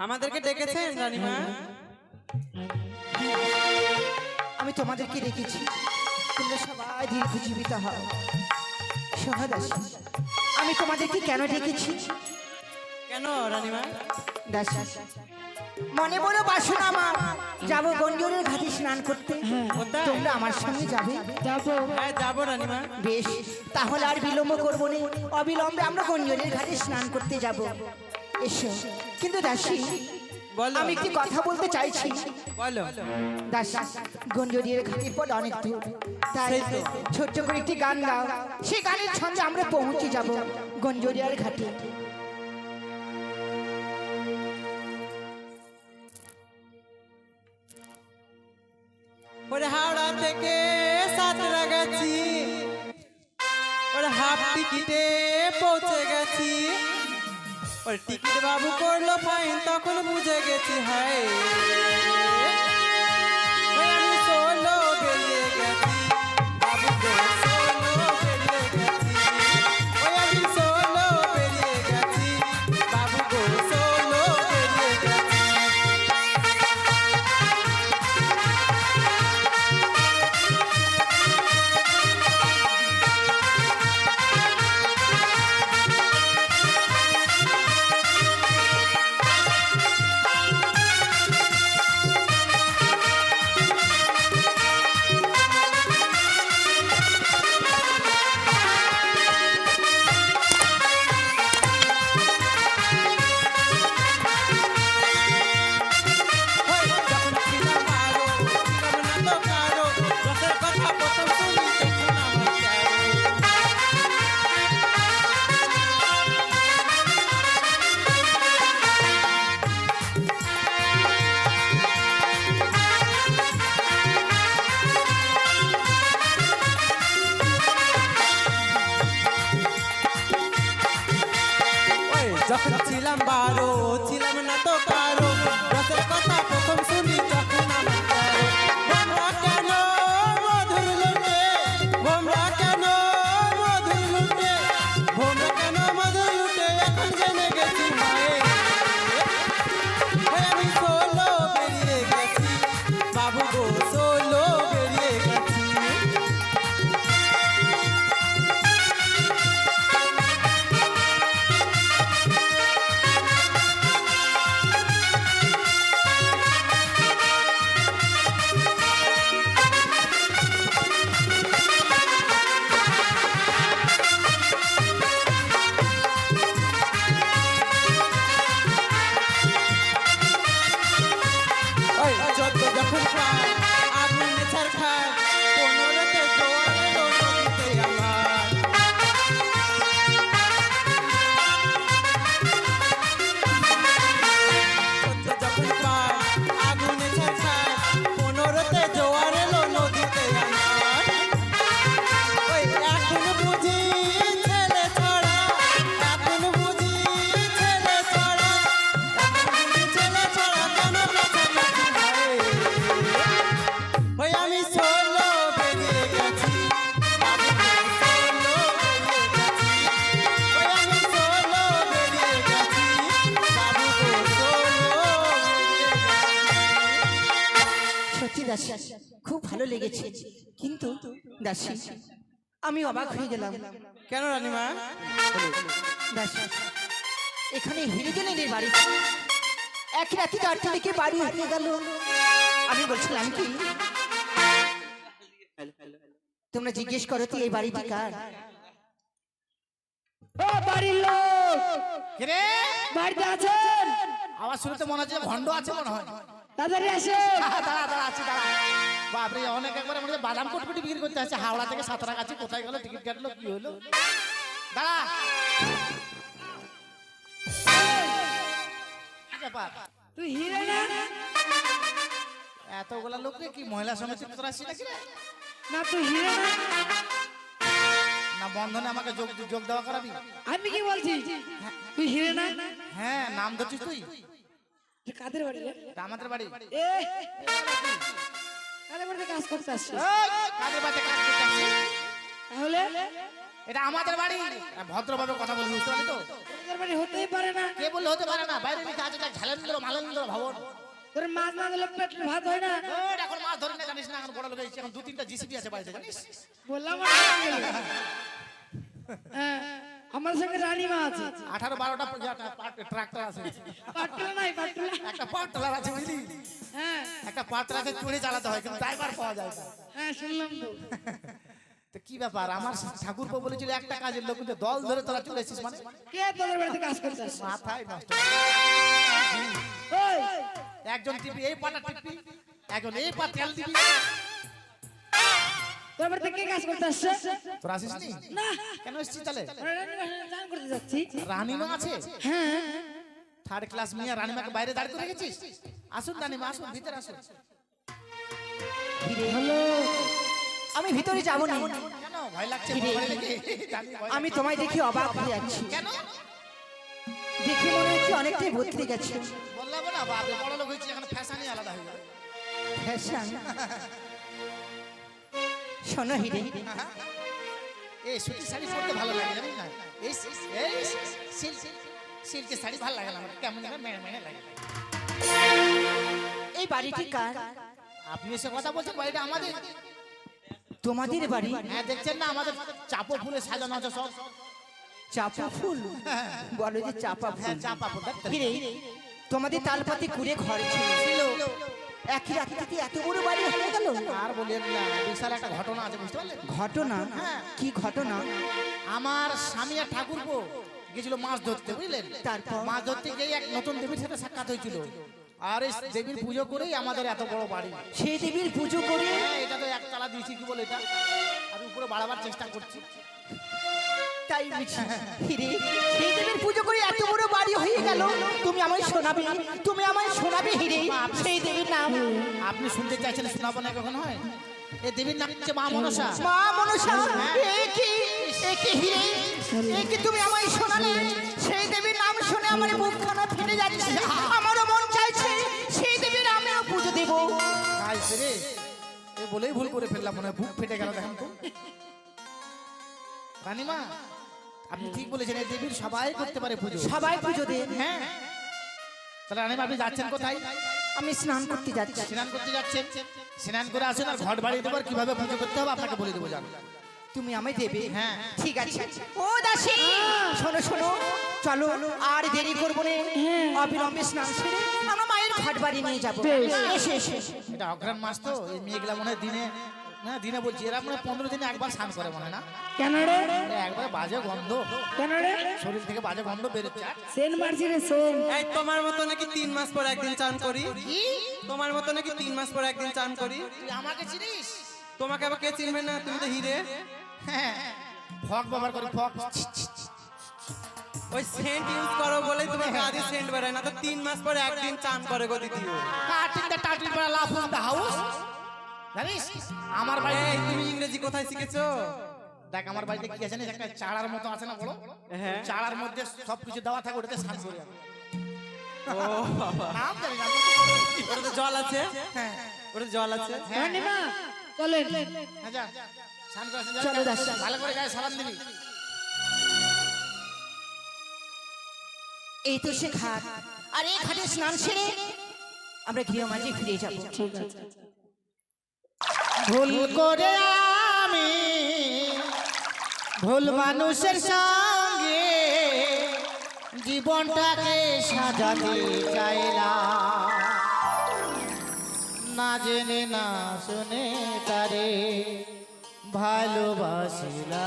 আমাদেরকে ডেকেছেন রানীমা? আমি তোমাদেরকে ডেকেছি, তোমরা সবাই দীর্ঘজীবিত হও। সহাদাসী, আমি তোমাদেরকে কেন ডেকেছি? কেন রানীমা? দাসী, মনে বড় বাসনা আমার, যাবো গঞ্জরের ঘাটে স্নান করতে। কোথায়? তোমরা আমার সঙ্গে যাবে? হ্যাঁ যাবো রানীমা। বেশ, তাহলে আর বিলম্ব করবো না, অবিলম্বে আমরা গঞ্জরের ঘাটে স্নান করতে যাব। এসো। কিন্তু দাসী, বলো। আমি একটি কথা বলতে চাইছি। বলো। দাসী, গঞ্জরির ঘাটের পর অনেক দূর, তাই সেই তো। ছোট্ট করে একটি গান গাও, সেই গানের ছন্দে আমরা পৌঁছে যাব গঞ্জরিয়ার ঘাটে। ওরে হাওড়া থেকে সাতরা গেছি, ওরে হাফ টিকিটে পৌঁছে গেছি। ওরে টিকিট বাবু করলো ফাইন, তখন বুঝে গেছি হায় ওই আমি সোলো বেরিয়ে গেছি। বাবু গো সোলো বেরিয়ে গেছি, ওই আমি সোলো বেরিয়ে গেছি। বাবু গো সোলো বেরিয়ে গেছি। যখন ছিলাম 12 ছিলাম না তো কারো, রসের কথা প্রথম শুনি যখন আমার 13। ভোমরা কেন মধুর লুটে, ভোমরা কেন মধুর লুটে, ভোমরা কেন মধুর লুটে, এখন জেনে গেছি মায়ে ওই আমি সোলো বেরিয়ে গেছি। বাবু গো সোলো বেরিয়ে গেছি। ওই যত যখন খায় আগুনে ছাড় খায়, 15তে জোয়ার এলো নদীতে আমার। যত যখন খায় আগুনে ছাড় খায়, 15তে জোয়ার এলো নদীতে আমার। ওই এখন বুঝি ছেলে ছড়া, এখন বুঝি ছেলে ছড়া, এখন বুঝি ছেলে ছড়া, কেন কাছাকাছি হয় ওই আমি সোলো বেরিয়ে গেছি। বাবু গো সোলো বেরিয়ে গেছি, ওই আমি সোলো বেরিয়ে গেছি। বাবু গো সোলো বেরিয়ে গেছি। সত্যি দাসী, খুব ভালো লেগেছে, কিন্তু দাসী আমি অবাক হয়ে গেলাম। কেন রানীমা? দাসী, এখানে হিরোজনের বাড়ি, এক রাতে 4টা থেকে বাড়ি হারিয়ে গেল। আমি বলছিলাম কি, তোমরা জিজ্ঞেস করো তো এই বাড়িটি কার? ও বাড়ির লোক কিরে বাড়িতে আছেন? আওয়াজ শুনে তো মনে হচ্ছে ভণ্ড আছে মনে হয়। তাড়াতাড়ি আসেন। দাঁড়া দাঁড়া আছি দাঁড়া। বাপরে অনেক একবারে মনে হচ্ছে বাদাম কুটকুটি বিক্রি করতে আছে। হাওড়া থেকে সাতরা কাছে কোথায় গেল, টিকিট কাটলো, কি হলো? দাঁড়া। কি ব্যাপার? তুই হিরে না? এতগুলা লোককে কি মহিলা সমিতির তোরা আসছিস নাকি রে? না তুই হিরে না? না বন্ধনে আমাকে যোগ যোগ দেওয়া করাবি? আমি কি বলছি? তুই হিরে না? হ্যাঁ, নাম ধরছিস তুই? তুই কাদের বাড়ি রে? এটা আমাদের বাড়ি। এ কাদের বাড়িতে কাজ করতে আসছিস? এই, কাদের বাড়িতে কাজ করতে আসছিস? তাহলে এটা আমাদের বাড়ি। ভদ্রভাবে কথা বলবি, বুঝতে পারলি তো? তোদের বাড়ি হতেই পারে না। কে বললে হতে পারে না? বাইরে লিখা আছে দেখ, ঝালেন্দ্র মালেন্দ্র ভবন। তোর মাছ না দিলে পেট ভাত হয় না। ওই এখন মাছ ধরে না জানিস না, এখন বড় লোক হয়েছে, এখন 2-3টা জিসিবি আছে বাড়িতে জানিস। বললাম না, হ্যাঁ, আমার সঙ্গে রানীমা আছে। 18-12টা ট্রাক্টর আছে, পাটলা নাই, পাটলা। একটা পাটলার আছে বুঝলি, হ্যাঁ একটা পাটলাকে চড়ে চালাতে হয়, কিন্তু ড্রাইভার পাওয়া যায় না। হ্যাঁ, শুনলাম তো। তো কি ব্যাপার, আমার ঠাকুরপো বলেছিল একটা কাজের লোক, কিন্তু দল ধরে তোরা চলে এসেছিস মানে? কে তোদের বাড়িতে কাজ করতে আসছে? মাথায় নষ্ট। ওই, একজন টিপি এই পাটা টিপি, একজন এই পা তেল দিবি। তোর বাড়িতে কে কাজ করতে আসছে? তোরা আসিস নি? না, কেন এসেছিস তাহলে? আমরা রানীমার সাথে চান করতে যাচ্ছি। রানীমা আছে? হ্যাঁ, 3rd ক্লাস মেয়ে রানীমাকে বাইরে দাঁড় করে রেখেছিস? আসুন রানীমা, আসুন ভিতরে আসুন। হ্যালো। আমি ভিতরে যাব না। কেন ভয় লাগছে? বড় বাড়ি নাকি? জানি ভয় আমি তোমায় দেখে অবাক হয়ে যাচ্ছি। কেন? দেখে মনে হচ্ছে অনেকটাই বদলে গেছে। বললাম না বাবা, বড় লোক হয়েছে, এখন ফ্যাশনই আলাদা হয়ে যাবে। ফ্যাশন। শোনো হিরে, এই সুতি শাড়ি পরতে ভালো লাগে জানিস না? এই সিল্কের শাড়ি ভালো লাগে না আমার, কেমন যেন মেনে মেনে লাগে। এই বাড়িটি কার? আপনি এসে কথা বলছেন, বাড়িটা আমাদের। তোমাদের বাড়ি? হ্যাঁ, দেখছেন না আমাদের চাপো ফুলে সাজানো আছে সব। চাপা ফুল? বলো যে চাপা হ্যাঁ, ফুল। চাপা ফুল দেখতে। হিরে, তোমাদের তালপাতি কুড়ে ঘর ছিল, একই রাত্রিতে এত বড় বাড়ি হয়ে গেল? আর বলেন না, বিশাল একটা ঘটনা আছে, বুঝতে পারলেন? ঘটনা? কি ঘটনা? আমার স্বামী আর ঠাকুরপো গেছিল মাছ ধরতে, বুঝলেন? তারপর? মাছ ধরতে গিয়ে এক নতুন দেবীর সাথে সাক্ষাৎ হয়েছিল, আর এই দেবীর পুজো করেই আমাদের এত বড় বাড়ি। সেই দেবীর পুজো করে? হ্যাঁ, এটা তো একতলা দিয়েছি, কি বলে এটা, আমি উপরে বাড়াবার চেষ্টা করছি। তাই বুঝি? হিরে, সেই দেবীর পুজো করে এত বড় বাড়ি হয়ে গেল, তুমি আমায় শোনাবে? তুমি আমায় শোনাবে হিরে সেই দেবীর নাম? আপনি শুনতে চাইছেন, শোনাবো না কখন হয়? এই দেবীর নাম হচ্ছে মা মনসা। মা মনসা? এ কি হিরে, এ কি তুমি আমায় শোনালে? সেই দেবীর নাম শুনে আমার বুকখানা ফেটে যাচ্ছে, আমারও মন চাইছে সেই দেবীর আমিও পুজো দেব। আইছে রে, এ বলেই ভুল করে ফেললাম, মনে হয় বুক ফেটে গেল। দেখেন তো রানীমা, আপনি ঠিক বলেছেন, এই দেবীর সবাই করতে পারে পুজো। সবাই পুজো দেন? হ্যাঁ। তাহলে রানীমা আপনি যাচ্ছেন কোথায়? আমি স্নান করতে যাচ্ছি। স্নান করতে যাচ্ছেন, স্নান করে আসুন, আর ঘর বাড়ি দেবো, আর কিভাবে পুজো করতে হবে আপনাকে বলে দেবো, যান। তুমি আমায় দেবে? হ্যাঁ। ঠিক আছে। ও দাসী, শোনো শোনো, চলো আর দেরি করবো না, অবিলম্বে স্নান সেরে আমার মায়ের ঘাট বাড়ি নিয়ে যাবো। এসে এসে এটা অগ্রাণ মাস তো, এই মেয়েগুলা মনে হয় দিনে, না দিনে বলছি, এরা মনে হয় 15 দিনে একবার স্নান করে মনে হয় না? কেন রে? একবার বাজে গন্ধ, কেন রে? শরীর থেকে বাজে গন্ধ বেরোচ্ছে। সেন মারছি রে, সেন। এই তোমার মতো নাকি 3 মাস পর একদিন চান করি? তোমার মতো নাকি 3 মাস পর একদিন চান করি? তুই আমাকে চিনিস? তোমাকে আবার কে চিনবে না? তুমি তো হিরে। হ্যাঁ, ফক ব্যবহার করি, ফক। ওই সেন্ট ইউজ করো বলেই তোমার গাদি সেন্ট বেরোয় না, তো 3 মাস পর একদিন চান করে গো দিদিও। কাটিং দা টাটিং পর লাভ ইন দা হাউস, জানিস? আমার বাড়িতে এই তুমি ইংরেজি কোথায় শিখেছো? দেখ, আমার বাড়িতে কি আছে জানিস? একটা চাড়ার মতো আছে না, বড় হ্যাঁ। চাড়ার মধ্যে সবকিছু দেওয়া থাকে, ওটাতে স্নান করি আমি। ও বাবা, নাম জানি না। ওটাতে জল আছে? হ্যাঁ, ওটাতে জল আছে? রানীমা, চলেন। হ্যাঁ, যা স্নান করে আসুন, যা, চলো যা, দাসী। ভালো করে গায়ে সাবান দিবি। এই তো সে ঘাট, আর এই ঘাটে স্নান সেরে আমরা গৃহমাঝে ফিরে যাবো। ঠিক আছে। ভুল করে আমি ভুল মানুষের সঙ্গে জীবনটাকে সাজাতে চাইলাম, না জেনে না শুনে তারে ভালোবাসিলাম।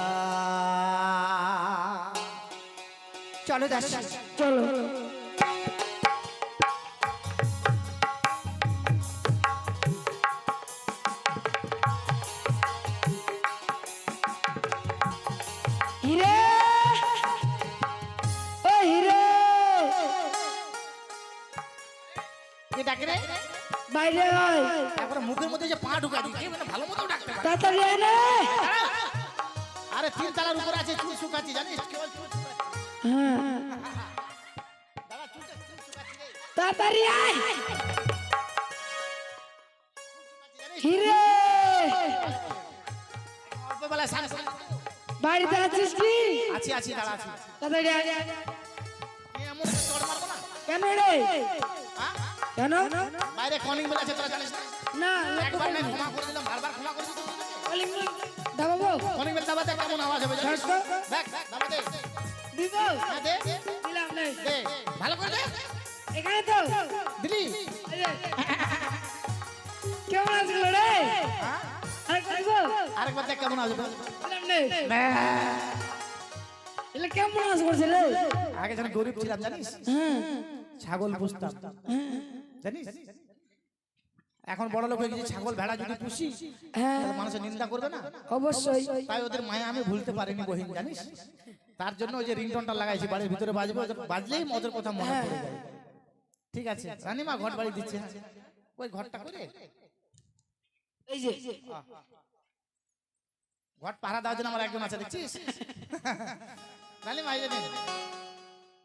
চলো দাসী। চলো। হিরে, ও হিরে, কে ডাকে রে? বাইরে আয়। তারপরে মুখের মধ্যে যে পা ঢুকা দিই, মানে ভালো মতো ডাকতে পারে। তাড়াতাড়ি আয় না। আরে 3 তলার উপর আছে, চুল শুকাচ্ছি জানিস? কেবল চুল শুকাচ্ছি। হ্যাঁ, দাদা চুল শুকাচ্ছি রে। তাড়াতাড়ি আয়। জানিস? হিরে, অল্প বেলায় স্নান করে। বাড়িতে আছিস কি? আছি আছি, দাঁড়া আছি। তাড়াতাড়ি আয়। কেন রে হ্যাঁ? কেন বাইরে কলিং বেল আছে তোরা জানিস না? না একবার না ক্ষমা করে দিলাম, বারবার ক্ষমা করে দিতে দাবাবো কলিং বেল দাবাতে কেমন আওয়াজ হবে জানিস? ছাড় তো। দেখ দাবা দে। দিব হ্যাঁ, দে দিলাম নেই দে ভালো করে দে। এখানে তো দিলি? এই যে। কেমন আছিস রে হ্যাঁ? আরেকটা দিব আরেকবার দেখ কেমন আওয়াজ হবে। দিলাম নেই এলে কেমন আছিস করছিস রে আগে যখন গরিব ছিলাম জানিস, ছাগল পুষতাম জানিস। এখন বড় লোক হয়ে গেছি, ছাগল ভেড়া যদি পুষি তাহলে মানুষের নিন্দা করবে না। অবশ্যই তাই ওদের মায়া আমি ভুলতে পারিনি বহিন জানিস। তার জন্য ওই যে রিংটনটা লাগাইছি, বাড়ির ভিতরে বাজবে, বাজলেই ওদের কথা মনে পড়ে যায়। ঠিক আছে, রানীমা ঘর বাড়ি দিচ্ছে, ওই ঘরটা করে এই যে ঘর পাহারা দেওয়ার জন্য আমার একজন আছে দেখছিস। রানীমা এই যে নে।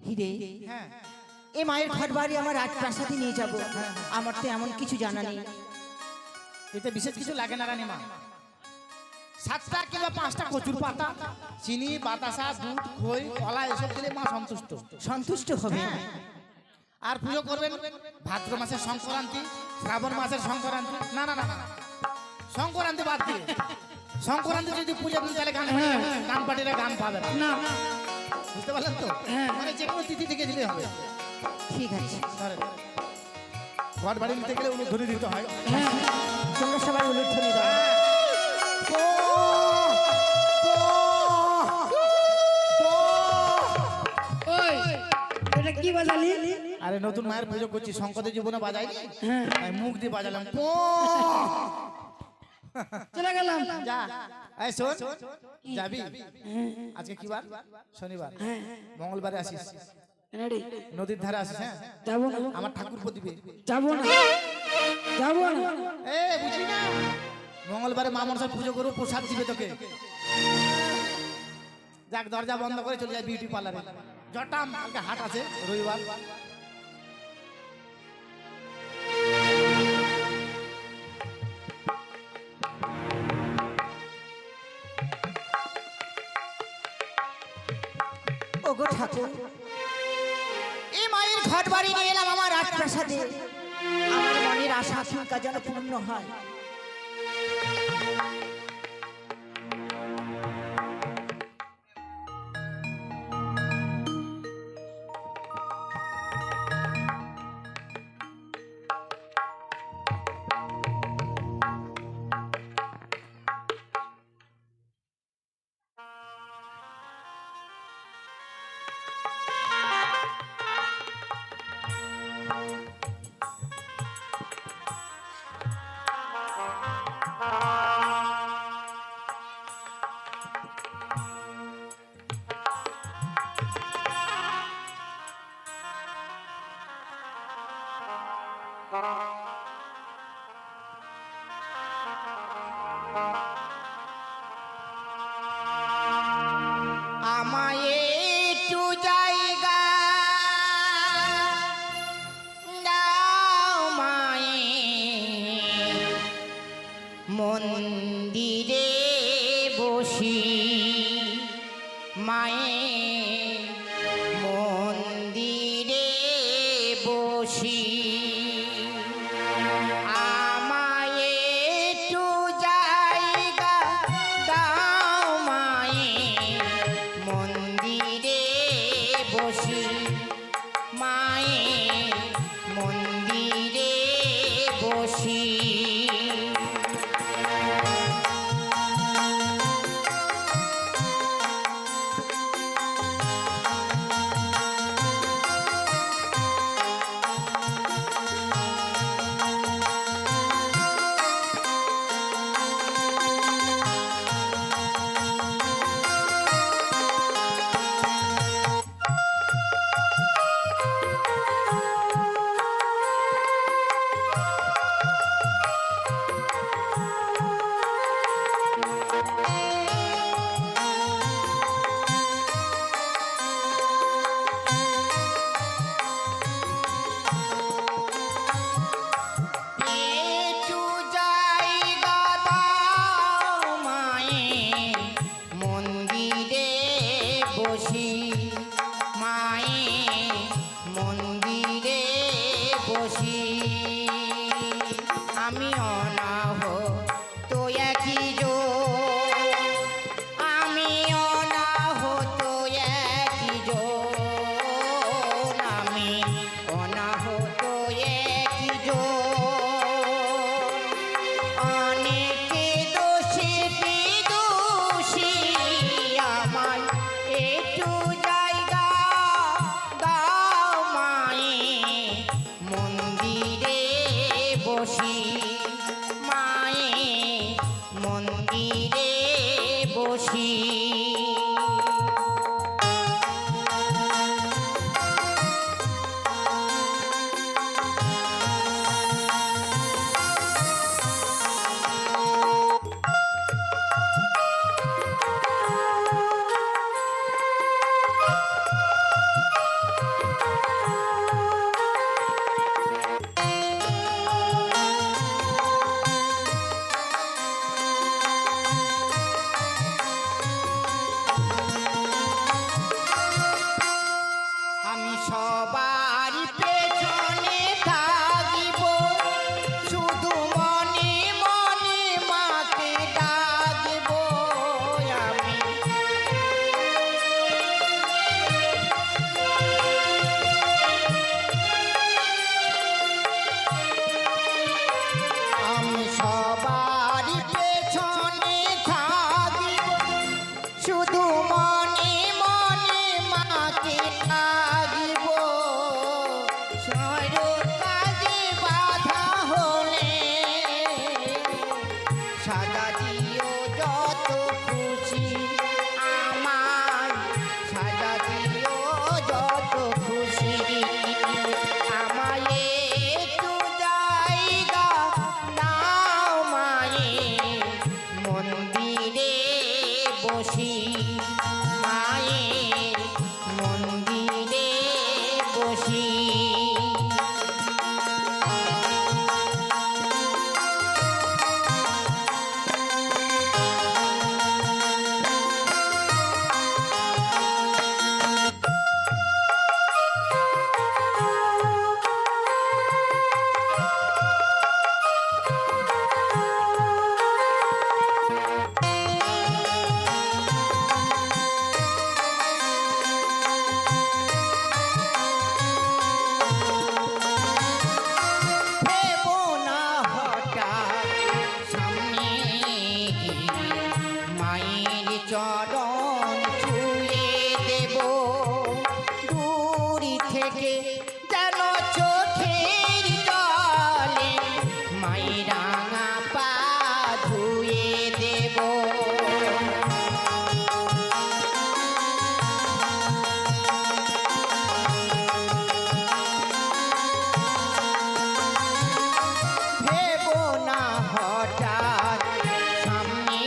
হিরে হ্যাঁ এ মায়ের ঘর বাড়ি আমার রাজপ্রাসাদে নিয়ে যাব, আমার তো এমন কিছু জানা নেই। এতে বিশেষ কিছু লাগে না রানীমা। 7টা কিংবা 5টা কচুর পাতা, চিনি, বাতাসা, দুধ, খই, কলা এসব দিলে মা সন্তুষ্ট। সন্তুষ্ট হবে। হ্যাঁ। আর পুজো করবেন ভাদ্র মাসের সংক্রান্তি, শ্রাবণ মাসের সংক্রান্তি, না না না না, সংক্রান্তি বাদ দিয়ে। সংক্রান্তি যদি পুজো দিন তাহলে গান পার্টিরা গান পাবে না। না বুঝতে পারলেন তো? মানে যে কোনো তিথি থেকে দিলে হবে। ঠিক আছে, ধরেন, ঘর বাড়ি নিতে গেলে উলুধ্বনি দিতে হয়। তোমরা সবাই উলুধ্বনি দাও। ওই এটা কি বাজালি আরে নতুন মায়ের পুজো করছি, শঙ্করের জীবনে বাজাইনি, তাই মুখ দিয়ে বাজালাম। চলে গেলাম যা, এই শোন, যাবি? আজকে কি বার? শনিবার। মঙ্গলবারে আসিস, রেডি নদীর ধারে আসিস। হ্যাঁ, যাবো না আমার ঠাকুর দিবে। যাবো না যাবো না এ বুঝি না, মঙ্গলবারে মা মনসার পুজো করবো, প্রসাদ দিবে তোকে। যাক, দরজা বন্ধ করে চলে যায় বিউটি পার্লারে। জটাম, কালকে হাট আছে রবিবার। ওগো ঠাকুর, এই মায়ের ঘর বাড়ি নিয়ে এলাম আমার রাজপ্রাসাদে, আমার মনের আশা আকাঙ্ক্ষা যেন পূর্ণ হয়। আমায় একটু জায়গা দাও মায়ে, মন্দিরে বসি মায়ে, মন্দিরে বসি। আমায় একটু জায়গা দাও মায়ে, মন্দিরে বসি মায়ে, মন্দিরে বসি। বসি আমি অনাহ তো একই জো আমি অনাহ তো একই জো আমি অনাহ তো একই জো অনেকে দোষী দোষী আমার একটু জায়গা দাও মায়ে মন্দিরে বসি মায়ে মন্দিরে বসি আমি সবার পেছনে থাকিব শুধু মনে মনে মাকে ডাকব আমি আমি সবার পেছনে থাকিব শুধু মনে মনে মাকে ডাকব সরো কাজে বাধা হলে সাজা দিও যত খুশি আমার সাজা দিও যত খুশি আমায় একটু জায়গা দাও মায়ে মন্দিরে বসি মায়ের মন্দিরে বসি ভেবো না হঠাৎ সামনে গিয়ে মায়ের চরণ ছুঁয়ে দেব দূর থেকে যেন চোখের জলে মায়ের রাঙা পা ধুয়ে দেব ভেবো না হঠাৎ সামনে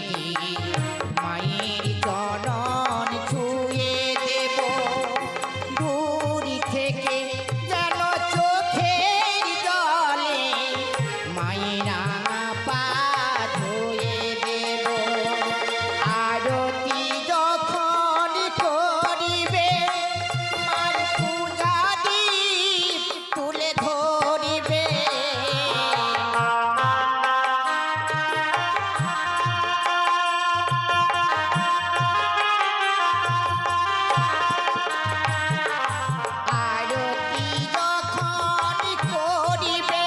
গিয়ে মায়ের চরণ ছুঁয়ে দেব দূর থেকে যেন চোখের জলে মায়ের রাঙা পা ধুয়ে দেব আরতি যখন করিবে মার পূজা দীপ তুলে ধরিবে আরতি যখন করিবে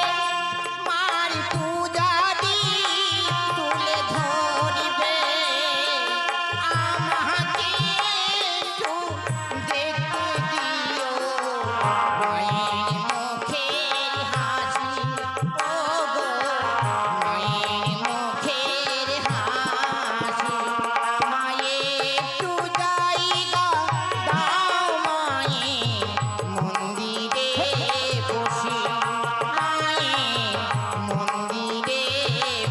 মার পূজা দীপ তুলে ধরিবে আমাকে একটু দেখতে দিও মায়ের মুখের হাসি ওগো মায়ের মুখের হাসি মায়ের একটু জায়গা দাও মায়ে মন্দিরে বসি মায়ে মন্দিরে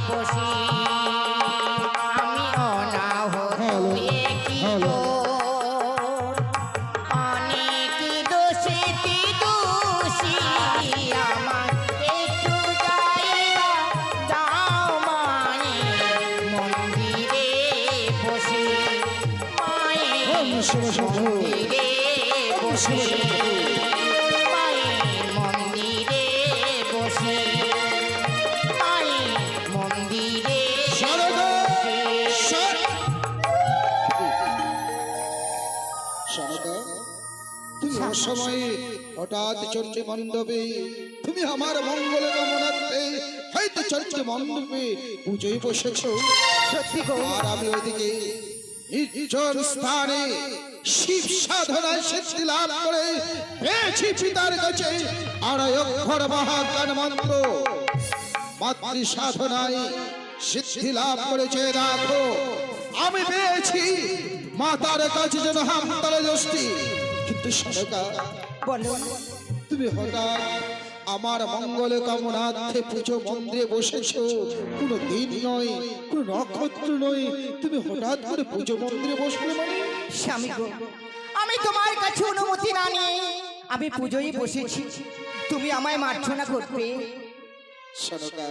বসি আমি অনাহত একই জোর অনেক দোষী দোষী আমার একটু জায়গা দাও মায়ে মন্দিরে বসি মায়ে মন্দিরে বসি মায়ে মন্দিরে সময়ে হঠাৎ চণ্ডী মণ্ডপে তুমি আমার মঙ্গল কামনার্থে হয়তো চণ্ডী মণ্ডপে পুজোয় বসেছো। সত্যি গো, আর আমি ওইদিকে নির্জন স্থানে শিব সাধনায় সিদ্ধি লাভ করে পেয়েছি পিতার কাছে আড়াই অক্ষর মহাজ্ঞান মন্ত্র। মাতৃ সাধনায় সিদ্ধি লাভ করেছে দেখো, আমি পেয়েছি মাতার কাছে যেন হামতলে দোষটি। কিন্তু সরকা বলো তুমি হঠাৎ আমার মঙ্গল কামনার্থে পুজো মন্দিরে বসেছো, কোনো দিন নয়, কোনো নক্ষত্র নয়, তুমি হঠাৎ করে পুজো মন্দিরে বসলে মানে? স্বামী গো, আমি তোমার কাছে অনুমতি না নিয়ে আমি পুজোয় বসেছি, তুমি আমায় মার্জনা করবে। সরকা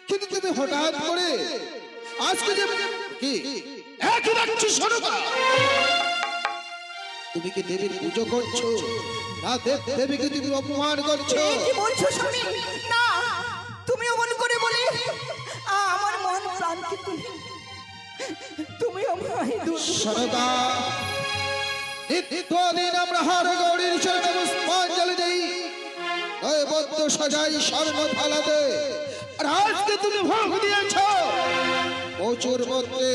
কিন্তু তুমি হঠাৎ করে আজকে যে কি একই রাখছি সরকা, তুমি কি দেবীর পুজো করছো না দেবীকে তুমি অপমান করছো? কি বলছো স্বামী? না, তুমি অমন করে বলে আমার মন প্রাণকে তুমি আমায় সরকা নিত্যদিন আমরা হার গৌরীর চরণে পুষ্পাঞ্জলি দেই, নৈবেদ্য সাজাই স্বর্ণ থালাতে। আর আজকে তুমি ভোগ দিয়েছ প্রচুর মধ্যে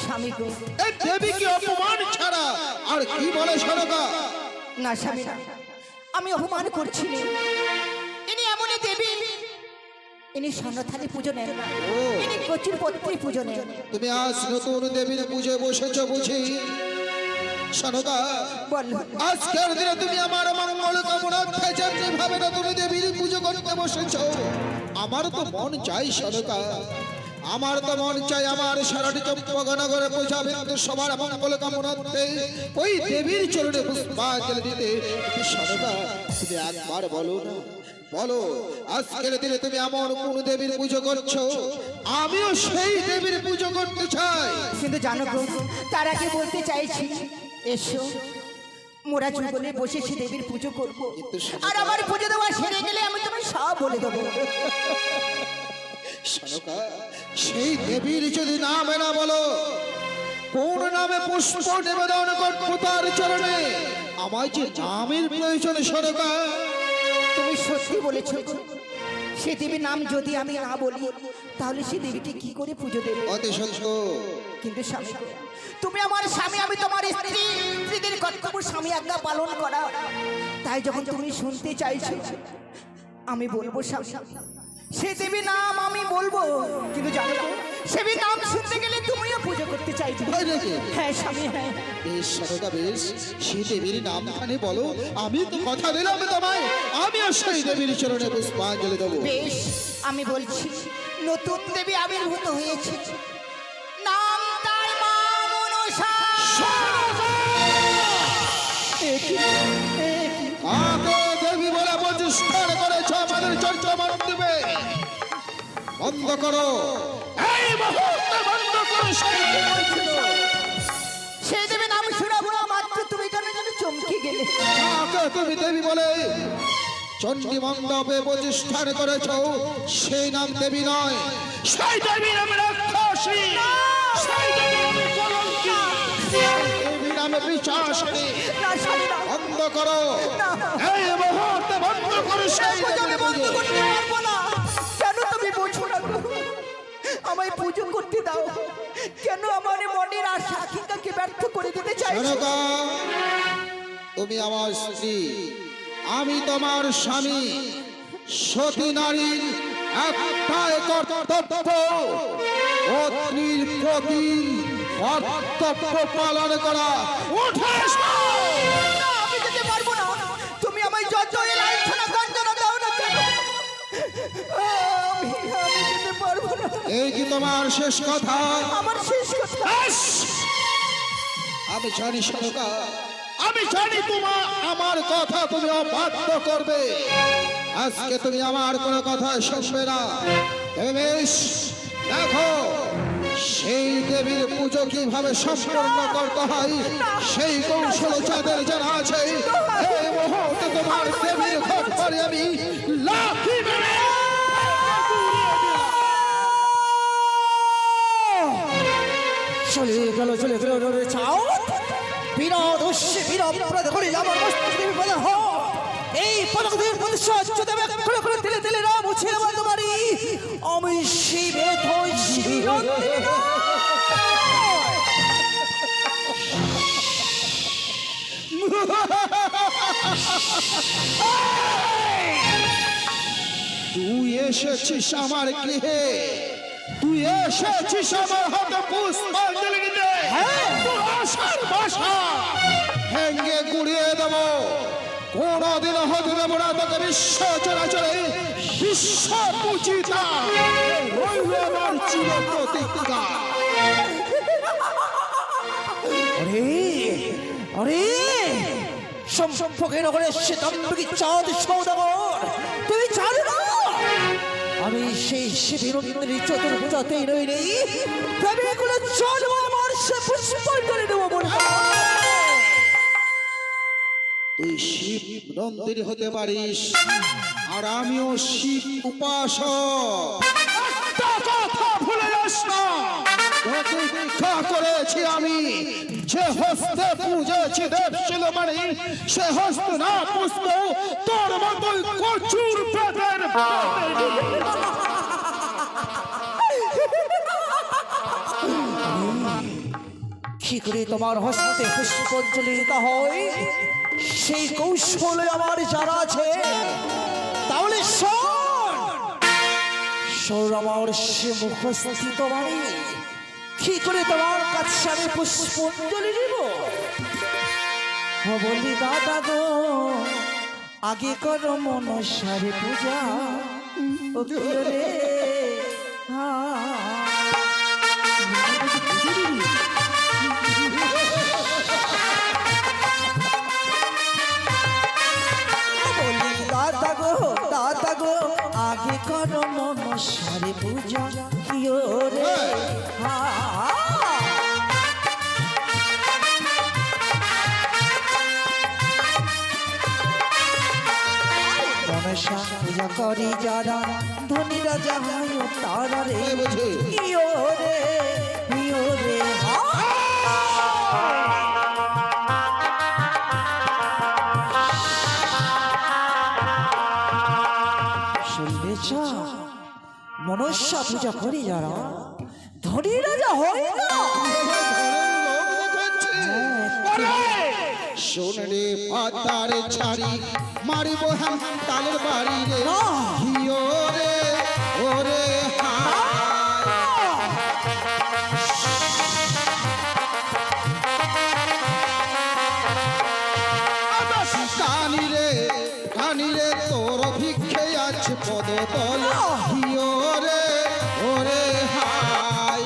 স্বামী গো, এই দেবীকে অপমান ছাড়া আর কি বলে সরকা? না স্বামী না, আমি অপমান করছি না। ইনি এমনই দেবী, ইনি স্বর্ণথালি পুজো নেন না, ও। ইনি কচুর পত্রী পুজো নেন। তুমি আজ নতুন দেবীর পুজো বসেছ বুঝি? সরকা বলো আজকের দিনে তুমি আমার মঙ্গল কামনার্থে যেভাবে নতুন দেবীর পুজো করতে বসেছ, আমার তো মন চাই সরকা, আমার তো মন চাই আমার সারাটি চম্পকনগরে পূজাবিন্দু সবার মঙ্গল কামনার্থে ওই দেবীর চরণে পুষ্পাঞ্জলি দিতে। সরকা তুমি একবার বলো না, বলো আজকের দিনে তুমি এমন কোন দেবীর পুজো করছো, আমিও সেই দেবীর পুজো করতে চাই। কিন্তু জানো গো, তার আগে বলতে চাইছি, এসো মোরা যুগলে বসে সে দেবীর পুজো করব, আর আমার পুজো দেওয়া সেরে গেলে আমি তোমায় সব বলে দেবো। সরকা সেই দেবীর যদি নাম না বলো, কোন নামে পুষ্প নিবেদন করবো তার চরণে? আমার যে নামের প্রয়োজন সরকা। তুমি সত্যি বলেছো গো, সে দেবীর নাম যদি আমি না বলি তাহলে সে দেবীকে কি করে পুজো দেবে? অতি সত্য। কিন্তু স্বামী গো, তুমি আমার স্বামী, আমি তোমার স্ত্রী, স্ত্রীদের কর্তব্য স্বামী আজ্ঞা পালন করা। তাই যখন তুমি শুনতে চাইছো আমি বলবো স্বামী, সে দেবী নাম আমি বলবো। কিন্তু জানো তো, সে দেবীর নাম শুনতে গেলে তুমিও পুজো করতে চাইছো। তাই নাকি? হ্যাঁ স্বামী, হ্যাঁ। বেশ সরকা বেশ, সেই দেবীর নাম খানে বলো, আমি তো কথা দিলাম তোমায়, আমিও সেই দেবীর চরণে পুষ্পাঞ্জলি দেবো। বেশ, আমি বলছি, নতুন দেবী আবির্ভূত হয়েছে, নাম তার মা মনসা। আগে দেবী বলে প্রতিষ্ঠান করেছ আমাদের চর্চা মন্দিরে, বন্ধ করো এই মুহূর্তে, বন্ধ করো। সেই দেবী নাম শোনাবো না মাত্র তুমি কেন যেন চমকে গেলে। আগে তুমি দেবী বলে চণ্ডী মণ্ডপে প্রতিষ্ঠান করেছ, সেই নাম দেবী নয়, সেই দেবী নামে রাক্ষসী, সেই দেবী নামে কলঙ্কি, দেবী নামে পিশাচিনী। না স্বামী না, বন্ধ করো না। এই মুহূর্তে, বন্ধ করো সেই পুজো আমি দেবীর বন্ধ পুজো। করতে পারবো না। কেন তুমি বোঝো না গো? আমায় পুজো করতে দাও। কেন আমার মনের আশা আকাঙ্ক্ষাকে ব্যর্থ করে দিতে চাইছো? সরকা তুমি আমার স্ত্রী, আমি তোমার স্বামী, সতী নারীর একটাই কর্তব্য, পত্নীর প্রতি কর্তব্য পালন করা। উঠে এসো। না, আমি যেতে পারবো না। তুমি আমায় যতই লাঞ্ছনা গঞ্জনা দাও না কেন, আমি যেতে পারবো না। এই কি তোমার শেষ কথা? আমার শেষ কথা। ব্যাস! আমি জানি সরকা, আমি জানি তোমার আমার কথা তুমি অবাধ্য করবে, আজকে তুমি আমার কোনো কথা শুনবে না। তবে বেশ, দেখো সেই দেবীর পুজো কিভাবে সম্পূর্ণ করতে হয়, সেই কৌশল যাদের জানা আছে, এই মুহূর্তে তোমার দেবীর ঘট করে আমি লাথি মেরে চলে গেল রে ছাও। বিনা দোষে বিনা অপরাধ করিলে আমার মস্তকে বিপদ হয়। এই পদকের প্রতিশোধ যদি আমি করে করে তেলে তেলে না মুছিয়ে বলতে পারি, আমি শিবে ধই শিবিরন্দিনী নয়। তুই এসেছিস আমার গৃহে, তুই এসেছিস আমার হাতে পুষ্পাঞ্জলি দিতে। তোর আশার বাসা ভেঙে গুড়িয়ে দেব, কোনদিন হতে দেব না তোকে বিশ্ব চরাচরে বিশ্ব পূজিতা রইল আমার চির প্রতিজ্ঞা। আরে সম্পর্কে নগরে সে দম্পতি চাঁদ সৌদাগর, তুমি জানো না আমি সেই শিবিরন্দিনী চতুর্ভুজাতেই রই নেই, তবে এগুলো চলব আমার সে পুষ্পাঞ্জলি দেবো মনে হয়। তুই শিব নন্দিনী হতে পারিস, আর আমিও শিব উপাসক। একটা কথা ভুলে যাস না, প্রতিজ্ঞা করেছি আমি, যে হস্তে পুজেছি দেব শিলমণি, সে হস্ত না পুষ্প তোর মতোই কচুর পেটের কি করে তোমার হস্তে পুষ্পাঞ্জলি দিতে হয় সেই কৌশলে আমার জানা আছে। তাহলে শোন আমার সে মুখস্থিত বাণী, কি করে তোমার কাছে আমি পুষ্পাঞ্জলি দিব। বলি দাদা গো, আগে করো মনসারে পূজা, ও প্রিয় রে দাদা গো, আগে করো মনসারে পূজা, প্রিয় রে মনসা পূজা করি যারা, ধনীরা যাহাই তারা রে, প্রিয় রে প্রিয় রে মনসা পূজা করি যারা, ধনী রাজা হয় না। শোন রে পাতার ছাড়ি, মারিব হ্যাঁ তালের বাড়ি রে, হিও রে ওরে কানি রে তোর ভিক্ষে আছে পদতল, হিও রে ওরে হাই।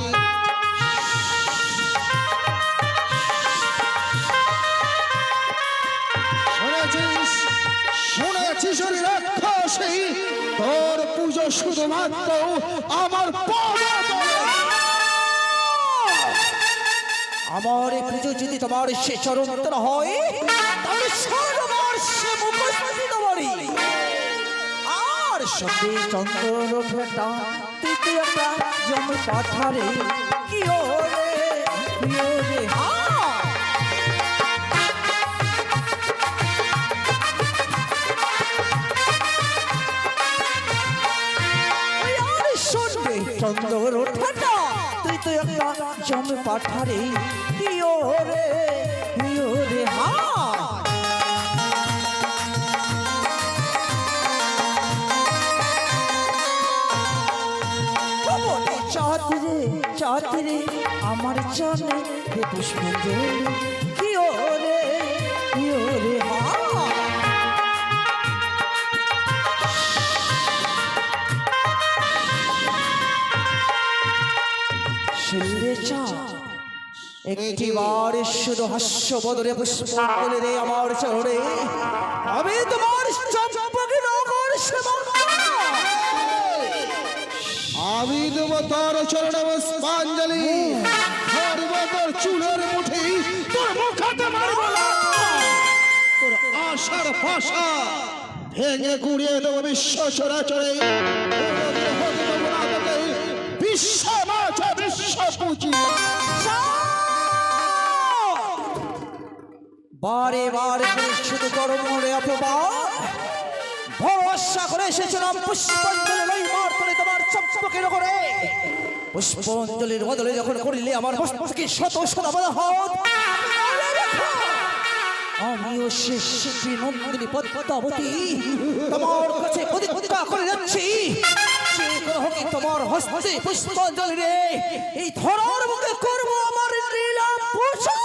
শুনেছিস রাক্ষসী, তোর পুজো শুধুমাত্র আমার পদতলে। আমার এই পুজো যদি তোমার সে চরন্তর হয়, তাহলে সর্ববার সে মুখস্থিত বাড়ি আর সবে চন্দ্র ফেটা তৃতীয়টা জম পাঠারে, কি ওরে কি ওরে চন্দ্র ঠান্ডা তুই তো একটা জমে পাঠারে, প্রিয় রে প্রিয় রে চাঁদরে আমার চলে হে পুষ্পাঞ্জলি, প্রিয় রে প্রিয় রে একটিবার শুধু হাস্য বদলে পুষ্পাঞ্জলি রে আমার চরণে, আমি তোমার চম্পকে নগর সেবা, আমি দেব তোর চরণে পুষ্পাঞ্জলি, ধরব তোর চুলের মুঠি, তোর মুখাতে মারব না, তোর আশার ভাষা ভেঙে গুড়িয়ে দেব বিশ্ব চরাচরে, বিশ্ব মাঝে বিশ্ব পূজি। বারে বারে করে শুধু কর্মরে অপমান ভরসা করে এসেছিলাম পুষ্পাঞ্জলি ওই মার করে তোমার চম্পকের করে পুষ্পাঞ্জলির বদলে যখন করিলে আমার মস্তকে শত শত হাত আমিও শেষ নন্দিনী পদ্মাবতী তোমার কাছে প্রতিজ্ঞা করে যাচ্ছি তোমার হস্তে পুষ্পাঞ্জলি রে এই ধরার মুখে করবো আমার লীলা পূজা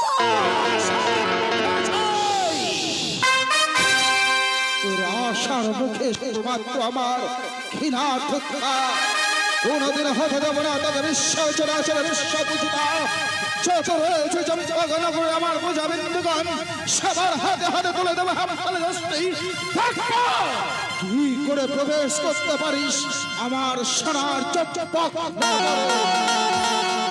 তোর আশার মুখে শুধুমাত্র আমার ঘৃণা ধিক্কার। কোনদিন হতে দেব না তবে বিশ্ব চরাচর বিশ্ব পূজিতা যত রয়েছে চম্পকনগরে আমার পূজা বিন্দুগণ সবার হাতে হাতে তুলে দেবো হামতালে দশটি। কি করে প্রবেশ করতে পারিস আমার সোনার চম্পক নগরে?